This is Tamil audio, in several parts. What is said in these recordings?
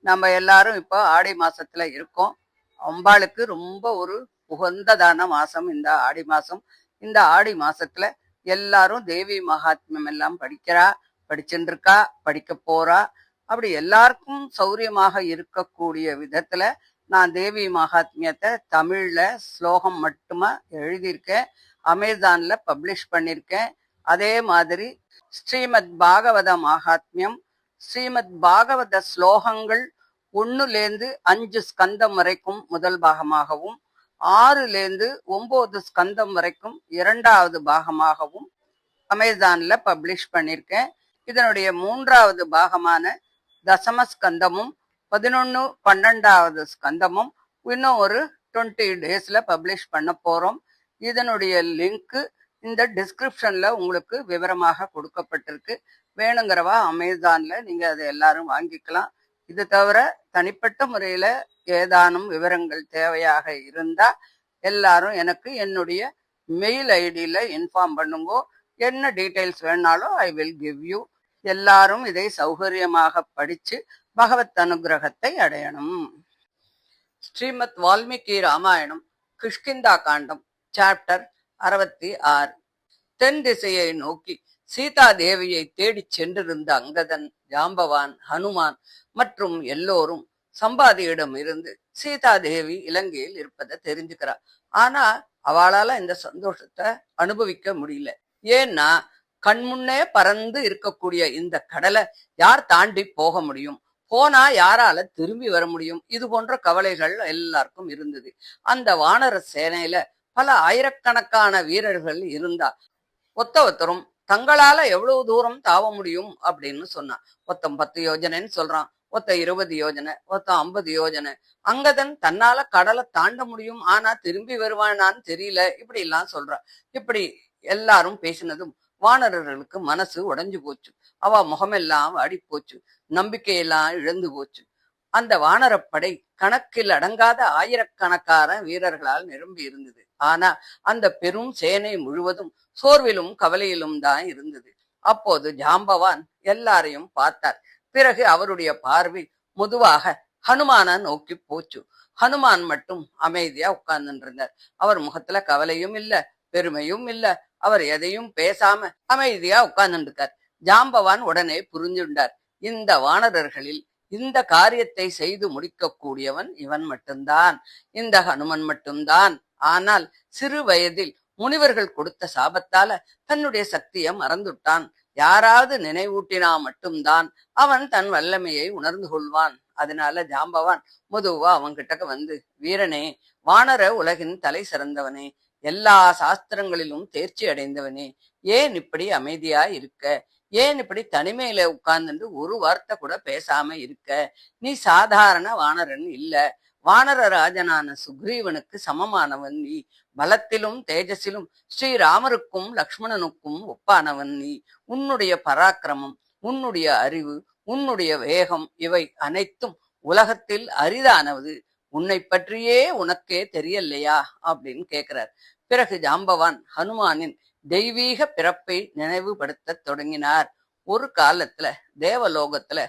நம்ம எல்லாரும் இப்போ ஆடி மாசத்துல இருக்கோம். அம்பாளுக்கு ரொம்ப ஒரு உகந்ததான மாசம் இந்த ஆடி மாசம். இந்த ஆடி மாசத்துல எல்லாரும் தேவி மகாத்மியம் எல்லாம் படிச்சுட்டு இருக்கா, படிக்க போறா. அப்படி எல்லாருக்கும் சௌரியமாக இருக்கக்கூடிய விதத்துல நான் தேவி மகாத்மியத்தை தமிழ்ல ஸ்லோகம் மட்டுமா எழுதியிருக்கேன். அமேசான்ல பப்ளிஷ் பண்ணியிருக்கேன். அதே மாதிரி ஸ்ரீமத் பாகவத மகாத்மியம், ஸ்ரீமத் பாகவத ஸ்லோகங்கள் 1லேருந்து 5 ஸ்கந்தம் வரைக்கும் முதல் பாகமாகவும், 6லேருந்து 9 ஸ்கந்தம் வரைக்கும் 2வது பாகமாகவும் அமேசான்ல பப்ளிஷ் பண்ணியிருக்கேன். இதனுடைய 3வது பாகமான தசமஸ்கந்தமும் 11, 12வது ஸ்கந்தமும் இன்னும் ஒரு 20 டேஸ்ல பப்ளிஷ் பண்ண போறோம். இதனுடைய லிங்க் இந்த டிஸ்கிரிப்ஷன்ல உங்களுக்கு விவரமாக கொடுக்கப்பட்டிருக்கு. வேணுங்கிறவா அமேசான்ல நீங்க அதை எல்லாரும் வாங்கிக்கலாம். இது தவிர தனிப்பட்ட முறையில ஏதானும் விவரங்கள் தேவையாக இருந்தா எல்லாரும் எனக்கு என்னுடைய மெயில் ஐடியில இன்ஃபார்ம் பண்ணுங்கோ. என்ன டீட்டெயில்ஸ் வேணாலும் ஐ வில் கிவ் யூ. எல்லாரும் இதை சௌகரியமாக படிச்சு பகவத் அனுகிரகத்தை அடையணும். ஸ்ரீமத் வால்மீகி ராமாயணம் கிஷ்கிந்தா காண்டம் சாப்டர் 66. தென் திசையை நோக்கி சீதா தேவியை தேடிச் சென்றிருந்த அங்கதன், ஜாம்பவான், ஹனுமான் மற்றும் எல்லோரும் சம்பாதியிடம் இருந்து சீதா தேவி இலங்கையில் இருப்பதை தெரிஞ்சுக்கிறார். ஆனா அவளால இந்த சந்தோஷத்தை அனுபவிக்க முடியல. ஏன்னா கண்முன்னே பறந்து இருக்கக்கூடிய இந்த கடலை யார் தாண்டி போக முடியும்? போனா யாரால திரும்பி வர முடியும்? இது போன்ற கவலைகள் எல்லாருக்கும் இருந்தது. அந்த வானர சேனையில பல ஆயிரக்கணக்கான வீரர்கள் இருந்தா ஒத்தரும் தங்களால எவ்வளவு தூரம் தாவ முடியும் அப்படின்னு சொன்னான். ஒத்தம் 10 யோஜனைன்னு சொல்றான், ஒத்த 20 யோஜனை, ஒத்த 50 யோஜனை. அங்கதன் தன்னால கடலை தாண்ட முடியும், ஆனா திரும்பி வருவானான்னு தெரியல, இப்படி எல்லாம் சொல்றான். இப்படி எல்லாரும் பேசினதும் வானரர்களுக்கு மனசு உடைஞ்சு போச்சு. அவ முகமெல்லாம் வாடி போச்சு, நம்பிக்கையெல்லாம் இழந்து போச்சு. அந்த வானரப்படை கணக்கில் அடங்காத ஆயிரக்கணக்கான வீரர்களால் நிரம்பி இருந்தது. ஆனா அந்த பெரும் சேனை முழுவதும் சோர்விலும் கவலையிலும் தான் இருந்தது. அப்போது ஜாம்பவான் எல்லாரையும் பார்த்தார். பிறகு அவருடைய பார்வை பொதுவாக ஹனுமான நோக்கி போச்சு. ஹனுமான் மட்டும் அமைதியா உட்கார்ந்து இருந்தார். அவர் முகத்துல கவலையும் இல்ல, பெருமையும் இல்ல. அவர் எதையும் பேசாம அமைதியா உட்கார்ந்து இருக்கார். ஜாம்பவான் உடனே புரிஞ்சுண்டார், இந்த வானரர்களில் இந்த காரியத்தை செய்து முடிக்க கூடியவன் இவன் மட்டும்தான், இந்த ஹனுமன் மட்டும்தான். ஆனால் சிறு வயதில் முனிவர்கள் கொடுத்த சாபத்தால தன்னுடைய சக்தியை மறந்துட்டான். யாராவது நினைவூட்டினா மட்டும்தான் அவன் தன் வல்லமையை உணர்ந்து கொள்வான். அதனால ஜாம்பவான் முதுவா அவன் கிட்டக்க வந்து, வீரனே, வானர உலகின் தலை சிறந்தவனே, எல்லா சாஸ்திரங்களிலும் தேர்ச்சி அடைந்தவனே, ஏன் இப்படி அமைதியா இருக்க? ஏன் இப்படி தனிமையில உட்கார்ந்துட்டு ஒரு வார்த்தை கூட பேசாம இருக்க? நீ சாதாரண வானரன் இல்ல, வானர ராஜனான சுக்ரீவனுக்கு சமமானவன் நீ. பலத்திலும் தேஜஸிலும் ஸ்ரீராமருக்கும் லக்ஷ்மணனுக்கும் ஒப்பானவன் நீ. உன்னுடைய பராக்கிரமம், உன்னுடைய அறிவு, உன்னுடைய வேகம் இவை அனைத்தும் உலகத்தில் அரிதானது. உன்னை பற்றியே உனக்கே தெரியலையா அப்படின்னு கேட்கிறார். பிறகு ஜாம்பவான் ஹனுமானின் தெய்வீக பிறப்பை நினைவுபடுத்த தொடங்கினார். ஒரு காலத்துல தேவலோகத்துல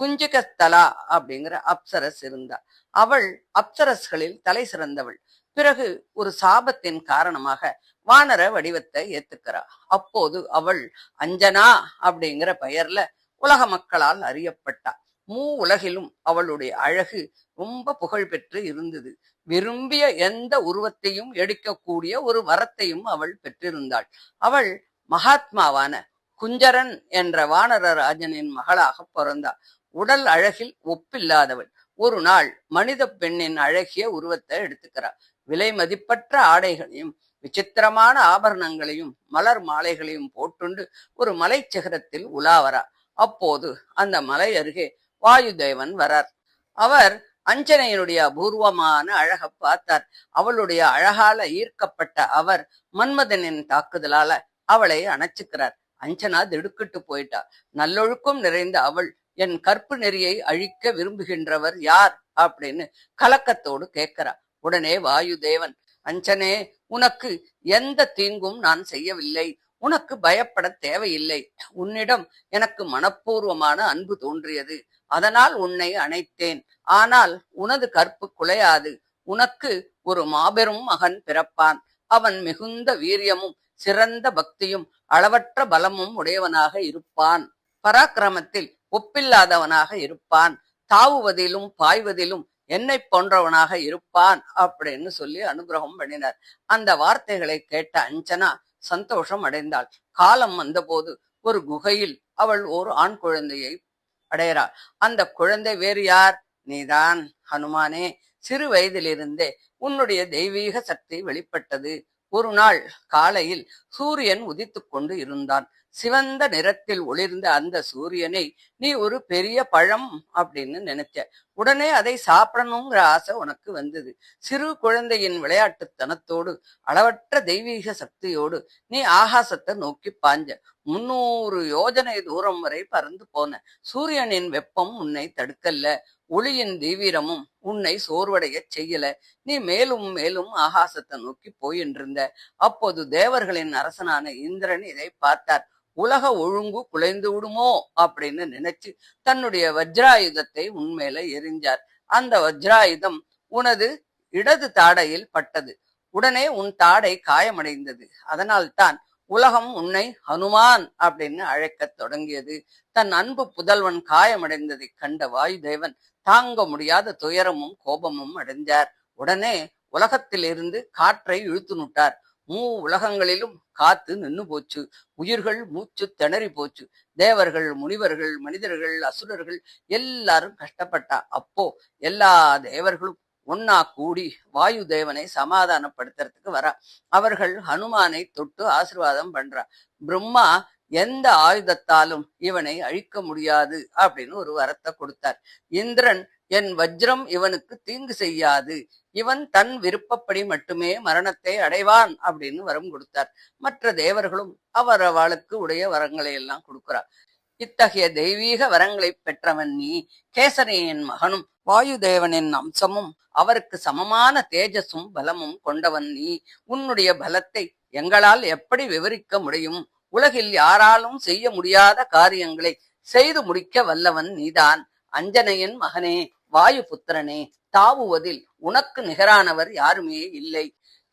புஞ்சிகஸ்தலா அப்படிங்கிற அப்சரஸ் இருந்தா. அவள் அப்சரஸ்களில் தலை சிறந்தவள். பிறகு ஒரு சாபத்தின் காரணமாக வானர வடிவத்தை ஏத்துக்கிறா. அப்போது அவள் அஞ்சனா அப்படிங்கிற பெயர்ல உலக மக்களால் அறியப்பட்டா. உலகிலும் அவளுடைய அழகு ரொம்ப புகழ் பெற்று இருந்தது. விரும்பிய எந்த உருவத்தையும் எடுக்கக்கூடிய ஒரு வரத்தையும் அவள் பெற்றிருந்தாள். அவள் மகாத்மாவான குஞ்சரன் என்ற வானர ராஜனின் மகளாக பிறந்தாள். உடல் அழகில் ஒப்பில்லாதவள். ஒரு நாள் மனித பெண்ணின் அழகிய உருவத்தை எடுத்துக்கிறாள். விலை மதிப்பற்ற ஆடைகளையும் விசித்திரமான ஆபரணங்களையும் மலர் மாலைகளையும் போட்டுண்டு ஒரு மலை சிகரத்தில் உலாவரா. அப்போது அந்த மலை அருகே வாயுதேவன் வரார். அவர் அஞ்சனையினுடைய அபூர்வமான அழகை பார்த்தார். அவளுடைய அழகால ஈர்க்கப்பட்ட அவர் மன்மதனின் தாக்குதலால அவளை அணைச்சுக்கிறார். அஞ்சனா திடுக்கிட்டு போயிட்டா. நல்லொழுக்கம் நிறைந்த அவள், என் கற்பு நெறியை அழிக்க விரும்புகின்றவர் யார் அப்படின்னு கலக்கத்தோடு கேட்கிறா. உடனே வாயுதேவன், அஞ்சனே, உனக்கு எந்த தீங்கும் நான் செய்யவில்லை, உனக்கு பயப்பட தேவையில்லை. உன்னிடம் எனக்கு மனப்பூர்வமான அன்பு தோன்றியது. அதனால் உன்னை அணைத்தேன். ஆனால் உனது கற்பு குலையாது. உனக்கு ஒரு மாபெரும் மகன் பிறப்பான். அவன் மிகுந்த வீரியமும் சிறந்த பக்தியும் அளவற்ற பலமும் உடையவனாக இருப்பான். பராக்கிரமத்தில் ஒப்பில்லாதவனாக இருப்பான். தாவுவதிலும் பாய்வதிலும் என்னை போன்றவனாக இருப்பான் அப்படின்னு சொல்லி அனுகிரகம் பண்ணினார். அந்த வார்த்தைகளை கேட்ட அஞ்சனா சந்தோஷம் அடைந்தாள். காலம் வந்தபோது ஒரு குகையில் அவள் ஒரு ஆண் குழந்தையை அடைகிறாள். அந்த குழந்தை வேறு யார்? நீதான் ஹனுமானே. சிறு வயதிலிருந்தே உன்னுடைய தெய்வீக சக்தி வெளிப்பட்டது. ஒரு நாள் காலையில் சூரியன் உதித்துக் கொண்டு இருந்தான். சிவந்த நிறத்தில் ஒளிர்ந்த அந்த சூரியனை நீ ஒரு பெரிய பழம் அப்படின்னு நினைச்ச. உடனே அதை சாப்பிடணுங்கிற ஆசை உனக்கு வந்தது. சிறு குழந்தையின் விளையாட்டுத்தனத்தோடு அளவற்ற தெய்வீக சக்தியோடு நீ ஆகாசத்தை நோக்கி பாஞ்ச. 300 யோஜனை தூரம் வரை பறந்து போன. சூரியனின் வெப்பம் உன்னை தடுக்கல்ல. ஒளியின் தீவிரமும் உன்னை சோர்வடைய செய்யல. நீ மேலும் மேலும் ஆகாசத்தை நோக்கி போயின்றிருந்த. அப்போது தேவர்களின் அரசனான இந்திரன் இதை பார்த்தார். உலக ஒழுங்கு குலைந்து விடுமோ அப்படின்னு நினைச்சு தன்னுடைய வஜ்ராயுதத்தை உன்மேல எரிஞ்சார். அந்த வஜ்ராயுதம் உனது இடது தாடையில் பட்டது. உடனே உன் தாடை காயமடைந்தது. அதனால்தான் உலகம் உன்னை ஹனுமான் அப்படின்னு அழைக்கத் தொடங்கியது. தன் அன்பு புதல்வன் காயமடைந்ததை கண்ட வாயுதேவன் தாங்க முடியாத துயரமும் கோபமும் அடைஞ்சார். உடனே உலகத்திலிருந்து காற்றை இழுத்து நுட்டார். உலகங்களிலும் காத்து நின்னு போச்சு. உயிர்கள் மூச்சு திணறி போச்சு. தேவர்கள், முனிவர்கள், மனிதர்கள், அசுரர்கள் எல்லாரும் கஷ்டப்பட்டா. அப்போ எல்லா தேவர்களும் ஒன்னா கூடி வாயு தேவனை சமாதானப்படுத்துறதுக்கு வரா. அவர்கள் ஹனுமானை தொட்டு ஆசீர்வாதம் பண்றா. பிரம்மா எந்த ஆயுதத்தாலும் இவனை அழிக்க முடியாது அப்படின்னு ஒரு வரத்தை கொடுத்தார். இந்திரன் என் வஜ்ரம் இவனுக்கு தீங்கு செய்யாது, இவன் தன் விருப்பப்படி மட்டுமே மரணத்தை அடைவான் அப்படின்னு வரம் கொடுத்தார். மற்ற தேவர்களும் அவரவளுக்கு உடைய வரங்களை எல்லாம் கொடுக்கிறார். இத்தகைய தெய்வீக வரங்களை பெற்றவன் நீ. கேசரியின் மகனும் வாயுதேவனின் அம்சமும் அவருக்கு சமமான தேஜஸும் பலமும் கொண்டவன் நீ. உன்னுடைய பலத்தை எங்களால் எப்படி விவரிக்க முடியும்? உலகில் யாராலும் செய்ய முடியாத காரியங்களை செய்து முடிக்க வல்லவன் நீதான். அஞ்சனையின் மகனே, வாயு புத்திரனே, தாவுவதில் உனக்கு நிகரானவர் யாருமே இல்லை.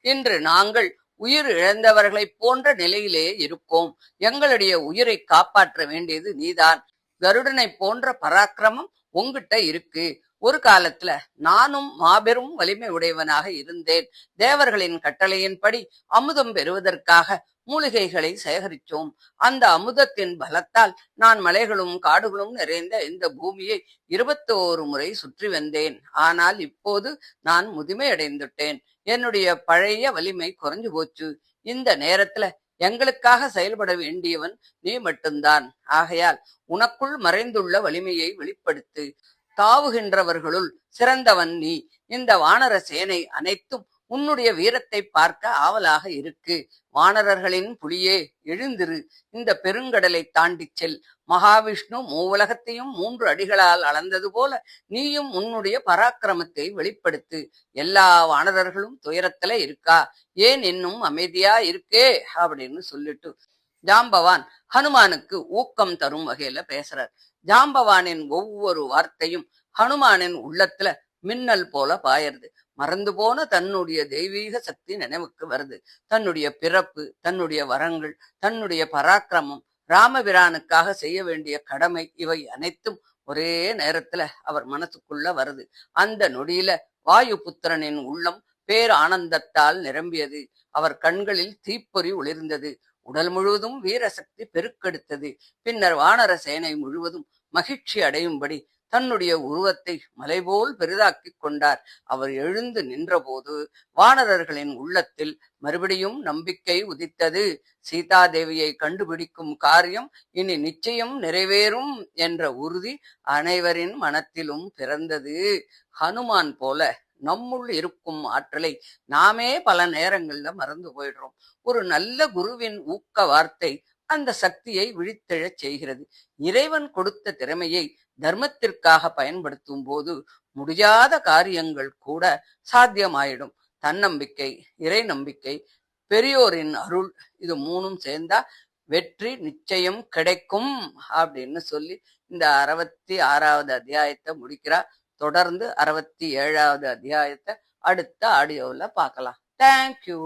இன்று நாங்கள் உயிர் இழந்தவர்களைப் போன்ற நிலையிலே இருக்கோம். எங்களுடைய உயிரை காப்பாற்ற வேண்டியது நீதான். கருடனை போன்ற பராக்கிரமம் உங்கிட்ட இருக்கு. ஒரு காலத்துல நானும் மாபெரும் வலிமை உடையவனாக இருந்தேன். தேவர்களின் கட்டளையின்படி அமுதம் பெறுவதற்காக மூலிகைகளை சேகரித்தோம். அந்த அமுதத்தின் பலத்தால் நான் மலைகளும் காடுகளும் நிறைந்த இந்த பூமியை 21 முறை சுற்றி வந்தேன். ஆனால் இப்போது நான் முதுமை அடைந்துட்டேன். என்னுடைய பழைய வலிமை குறைஞ்சு போச்சு. இந்த நேரத்துல எங்களுக்காக செயல்பட வேண்டியவன் நீ மட்டும்தான். ஆகையால் உனக்குள் மறைந்துள்ள வலிமையை வெளிப்படுத்து. தாவுகின்றவர்களுள் சிறந்தவன் நீ. இந்த வானர சேனை அனைத்தும் உன்னுடைய வீரத்தை பார்க்க ஆவலாக இருக்கு. வானரர்களின் புலியே, எழுந்திரு. இந்த பெருங்கடலை தாண்டி செல். மகாவிஷ்ணு மூவுலகத்தையும் 3 அடிகளால் அளந்தது போல நீயும் உன்னுடைய பராக்கிரமத்தை வெளிப்படுத்து. எல்லா வானரர்களும் துயரத்துல இருக்கா, ஏன் இன்னும் அமைதியா இருக்கே அப்படின்னு சொல்லிட்டு ஜாம்பவான் ஹனுமானுக்கு ஊக்கம் தரும் வகையில பேசுறார். ஜாம்பவானின் ஒவ்வொரு வார்த்தையும் ஹனுமானின் உள்ளத்துல மின்னல் போல பாயறது. மறந்து போன தன்னுடைய தெய்வீக சக்தி நினைவுக்கு வருது. தன்னுடைய பிறப்பு, தன்னுடைய வரங்கள், தன்னுடைய பராக்கிரமம், ராமபிரானுக்காக செய்ய வேண்டிய கடமை, இவை அனைத்தும் ஒரே நேரத்துல அவர் மனசுக்குள்ள வருது. அந்த நொடியில வாயு புத்திரனின் உள்ளம் பேர் ஆனந்தத்தால் நிரம்பியது. அவர் கண்களில் தீப்பொறி ஒளிர்ந்தது. உடல் முழுவதும் வீரசக்தி பெருக்கெடுத்தது. பின்னர் வானர சேனை முழுவதும் மகிழ்ச்சி அடையும்படி தன்னுடைய உருவத்தை மலைபோல் பெரிதாக்கி கொண்டார். அவர் எழுந்து நின்றபோது வானரர்களின் உள்ளத்தில் மறுபடியும் நம்பிக்கை உதித்தது. சீதாதேவியை கண்டுபிடிக்கும் காரியம் இனி நிச்சயம் நிறைவேறும் என்ற உறுதி அனைவரின் மனத்திலும் பிறந்தது. ஹனுமான் போல நம்முள் இருக்கும் ஆற்றலை நாமே பல நேரங்கள்ல மறந்து போயிடுறோம். ஒரு நல்ல குருவின் ஊக்க வார்த்தை அந்த சக்தியை விழித்தெழச் செய்கிறது. இறைவன் கொடுத்த திறமையை தர்மத்திற்காக பயன்படுத்தும் போது முடியாத காரியங்கள் கூட சாத்தியமாயிடும். தன்னம்பிக்கை, இறை நம்பிக்கை, பெரியோரின் அருள், இது 3ம் சேர்ந்தா வெற்றி நிச்சயம் கிடைக்கும் அப்படின்னு சொல்லி இந்த 66வது அத்தியாயத்தை முடிக்கிறா. தொடர்ந்து 67வது அத்தியாயத்தை அடுத்த ஆடியோவில் பார்க்கலாம். தேங்க்யூ.